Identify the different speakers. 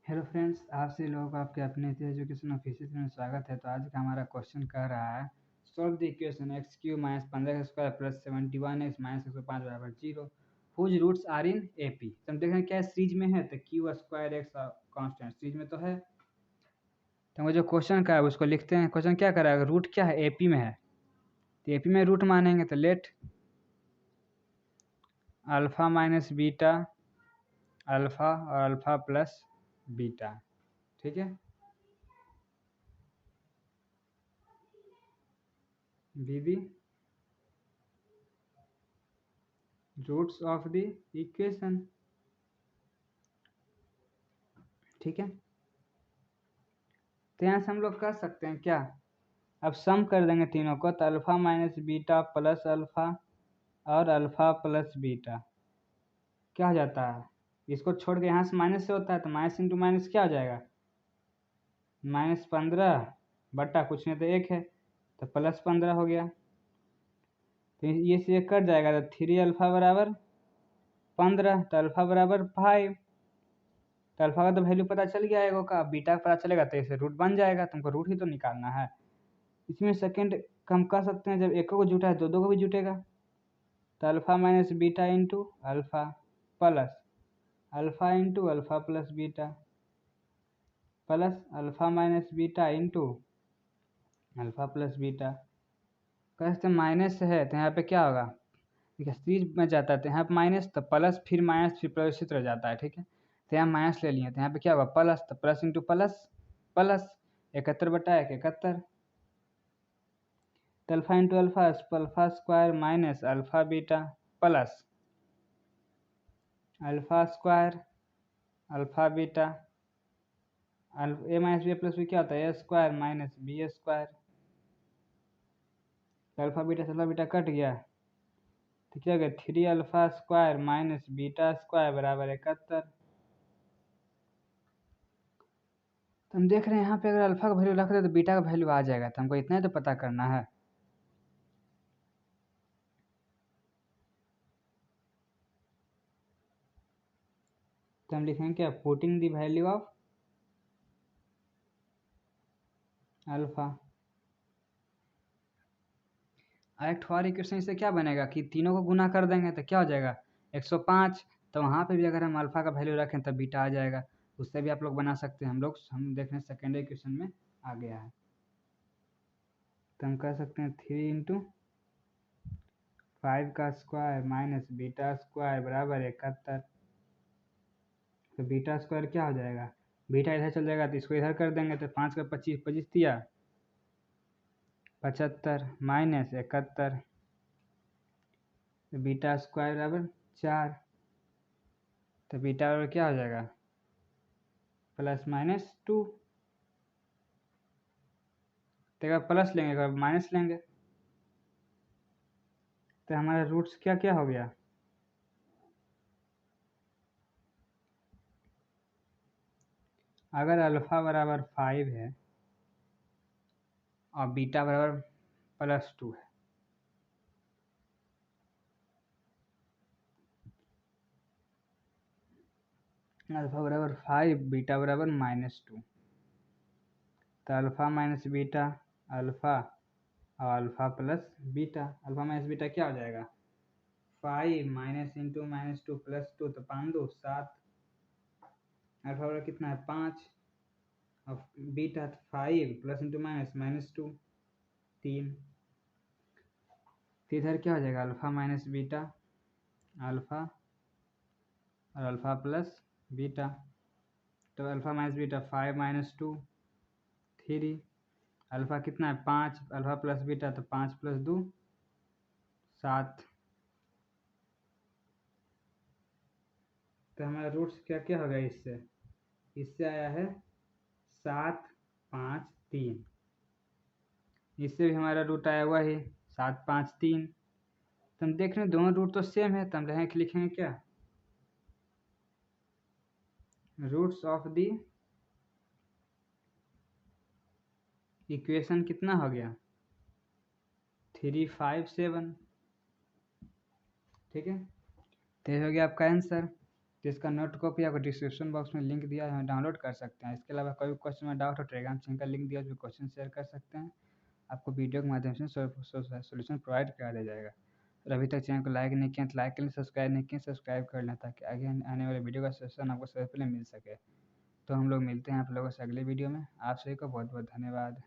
Speaker 1: Hello friends, आप सभी लोगों को आपके अपने एजुकेशन ऑफिस में स्वागत है। तो आज का हमारा क्वेश्चन कह रहा है solve the equation x cube minus 15 plus 71x minus 105 बराबर 0 whose roots are in AP. तो हम देख रहे हैं क्या सीरीज में है, तो Q square x constant series में तो है। तो हमें जो क्वेश्चन का है उसको लिखते हैं। क्वेश्चन क्या कर रहा है, रूट क्या है, एपी में है, तो एपी में रूट मानेंगे। तो let alpha minus beta alpha और अल्फा प्लस बीटा, ठीक है, दीदी रूट्स ऑफ द इक्वेशन, ठीक है। तो यहाँ से हम लोग कर सकते हैं क्या, अब सम कर देंगे तीनों को, तो alpha minus beta plus alpha और अल्फा प्लस बीटा क्या हो जाता है, इसको छोड़ के यहाँ से माइनस से होता है, तो माइनस इंटू माइनस क्या हो जाएगा, -15 बट्टा कुछ नहीं तो 1 है, तो +15 हो गया। तो ये से ये कट जाएगा, तो 3 अल्फा बराबर 15, तो अल्फा बराबर 5। तो अल्फा का तो वैल्यू पता चल गया एगो का, बीटा का पता चलेगा तो इसे रूट बन जाएगा। तुमको रूट ही तो निकालना है। इसमें सेकंड हम कह सकते हैं, जब एक को जुटा है दो दो को भी जुटेगा, तो alpha minus beta into alpha plus alpha into alpha plus beta plus alpha minus beta into alpha plus beta. कैसे माइनस है तो यहाँ पे क्या होगा, देखिए सीरीज में जाता है तो यहाँ पे माइनस, तो प्लस फिर माइनस फिर प्लस इसी तरह जाता है, ठीक है। तो यहाँ माइनस ले लिए तो यहाँ पे क्या होगा प्लस, तो प्लस इंटू प्लस प्लस 71 बटा 1 71, तो alpha into alpha alpha square minus alpha beta plus alpha square alpha beta A minus B plus B क्या होता है, A square minus B square. Alpha beta से अल्फा बीटा कट गया, तो क्या हो गया 3 alpha square minus beta square बराबर 71। तो हम देख रहे हैं यहाँ पे अगर अल्फा का वैल्यू रख दे तो बीटा का वैल्यू आ जाएगा, तो हमको इतना ही तो पता करना है। तो हम लिखेंगे क्या, putting the value of alpha. एक और इक्वेशन से क्या बनेगा कि तीनों को गुना कर देंगे तो क्या हो जाएगा 105। तो वहाँ पे भी अगर हम अल्फा का वैल्यू रखें तब बीटा आ जाएगा, उससे भी आप लोग बना सकते हैं। हम देख रहे हैं सेकेंड इक्वेशन में आ गया है, तो हम कह सकते हैं 3 इंटू 5 का स्क्वायर माइनस बीटा स्क्वायर बराबर 71। तो बीटा स्क्वायर क्या हो जाएगा, बीटा इधर चल जाएगा तो इसको इधर कर देंगे, तो 5 का 25 25 दिया 75 माइनस 71, तो बीटा स्क्वायर बराबर 4। तो बीटा बराबर क्या हो जाएगा +-2। तो एक बार प्लस लेंगे एक बार माइनस लेंगे, तो हमारा रूट्स क्या क्या हो गया, अगर अल्फा बराबर 5 है और बीटा बराबर +2 है, अल्फा बराबर 5 बीटा बराबर -2, तो अल्फा माइनस बीटा अल्फा और alpha plus beta, alpha minus beta क्या हो जाएगा 5 माइनस इंटू -2 +2, तो 5 2 7, अल्फा बराबर कितना है 5 और बीटा 5 प्लस इंटू माइनस -2 3। तो इधर क्या हो जाएगा अल्फा माइनस बीटा अल्फा और अल्फा प्लस बीटा, तो अल्फा माइनस बीटा 5 - 2 3, अल्फा कितना है 5, अल्फा प्लस बीटा तो 5 + 2 7। तो हमारा रूट्स क्या क्या हो गया, इससे आया है 7 5 3, इससे भी हमारा रूट आया हुआ है 7 5 3। तो हम देख रहे हैं दोनों रूट तो सेम है, तो हम लिखेंगे क्या, रूट्स ऑफ दी इक्वेशन कितना हो गया 3 5 7, ठीक है। तो ये हो गया आपका आंसर। तो इसका नोट कॉपी आपको डिस्क्रिप्शन बॉक्स में लिंक दिया है, डाउनलोड कर सकते हैं। इसके अलावा कोई क्वेश्चन में डाउट हो, टेलीग्राम चैनल का लिंक दिया, जो क्वेश्चन शेयर कर सकते हैं, आपको वीडियो के माध्यम से सोल्यूशन प्रोवाइड करा दिया जाएगा। और अभी तक चैनल को लाइक नहीं किया तो लाइक कर लें, सब्सक्राइब नहीं किया सब्सक्राइब कर लें, ताकि आगे आने वाले वीडियो का सजेशन आपको सबसे पहले मिल सके। तो हम लोग मिलते हैं आप लोगों से अगले वीडियो में। आप सभी को बहुत बहुत धन्यवाद।